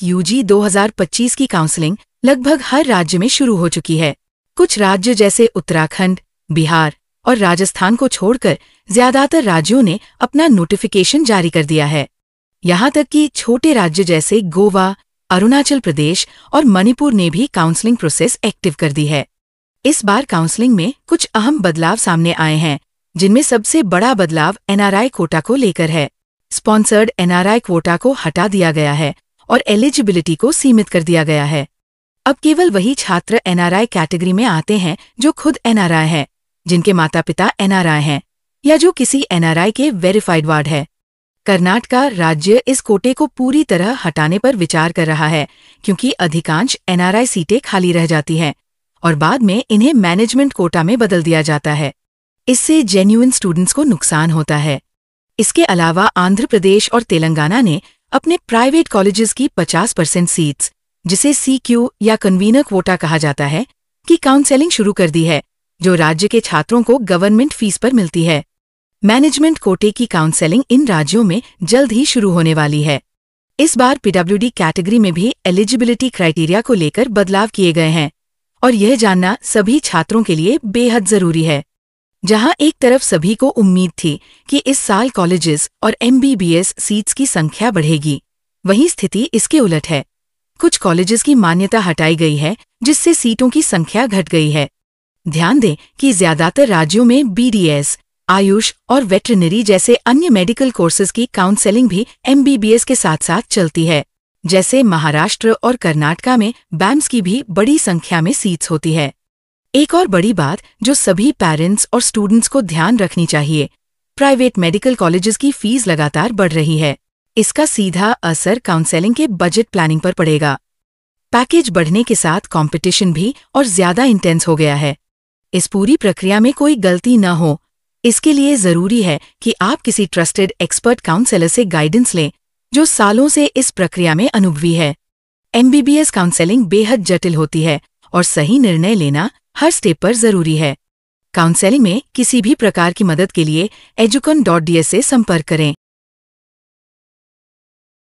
UG 2025 की counselling लगभग हर राज्य में शुरू हो चुकी है। कुछ राज्य जैसे उत्तराखंड, बिहार और राजस्थान को छोड़कर ज्यादातर राज्यों ने अपना नोटिफिकेशन जारी कर दिया है। यहाँ तक कि छोटे राज्य जैसे गोवा, अरुणाचल प्रदेश और मणिपुर ने भी काउंसलिंग प्रोसेस एक्टिव कर दी है। इस बार काउंसलिंग में कुछ अहम बदलाव सामने आए हैं, जिनमें सबसे बड़ा बदलाव एनआरआई कोटा को लेकर है। स्पॉन्सर्ड एनआरआई कोटा को हटा दिया गया है और एलिजिबिलिटी को सीमित कर दिया गया है। अब केवल वही छात्र एनआरआई कैटेगरी में आते हैं जो खुद एनआरआई हैं, जिनके माता पिता एनआरआई हैं या जो किसी एनआरआई के वेरीफाइड वार्ड है। कर्नाटका राज्य इस कोटे को पूरी तरह हटाने पर विचार कर रहा है, क्योंकि अधिकांश एनआरआई सीटें खाली रह जाती हैं और बाद में इन्हें मैनेजमेंट कोटा में बदल दिया जाता है। इससे जेन्युइन स्टूडेंट्स को नुकसान होता है। इसके अलावा आंध्र प्रदेश और तेलंगाना ने अपने प्राइवेट कॉलेजेस की 50% सीट्स, जिसे सीक्यू या कन्वीनर क्वोटा कहा जाता है, की काउंसलिंग शुरू कर दी है, जो राज्य के छात्रों को गवर्नमेंट फीस पर मिलती है। मैनेजमेंट कोटे की काउंसलिंग इन राज्यों में जल्द ही शुरू होने वाली है। इस बार पीडब्ल्यूडी कैटेगरी में भी एलिजिबिलिटी क्राइटेरिया को लेकर बदलाव किए गए हैं और यह जानना सभी छात्रों के लिए बेहद जरूरी है। जहां एक तरफ सभी को उम्मीद थी कि इस साल कॉलेजेस और एमबीबीएस सीट्स की संख्या बढ़ेगी, वहीं स्थिति इसके उलट है। कुछ कॉलेजेस की मान्यता हटाई गई है, जिससे सीटों की संख्या घट गई है। ध्यान दें कि ज्यादातर राज्यों में बीडीएस, आयुष और वेटरनरी जैसे अन्य मेडिकल कोर्सेज की काउंसलिंग भी एमबीबीएस के साथ साथ चलती है। जैसे महाराष्ट्र और कर्नाटका में बैम्स की भी बड़ी संख्या में सीट्स होती है। एक और बड़ी बात जो सभी पेरेंट्स और स्टूडेंट्स को ध्यान रखनी चाहिए, प्राइवेट मेडिकल कॉलेजेस की फीस लगातार बढ़ रही है। इसका सीधा असर काउंसलिंग के बजट प्लानिंग पर पड़ेगा। पैकेज बढ़ने के साथ कंपटीशन भी और ज्यादा इंटेंस हो गया है। इस पूरी प्रक्रिया में कोई गलती न हो, इसके लिए जरूरी है कि आप किसी ट्रस्टेड एक्सपर्ट काउंसलर से गाइडेंस लें, जो सालों से इस प्रक्रिया में अनुभवी है। एमबीबीएस काउंसलिंग बेहद जटिल होती है और सही निर्णय लेना हर स्टेप पर जरूरी है। काउंसलिंग में किसी भी प्रकार की मदद के लिए educon.ds से संपर्क करें।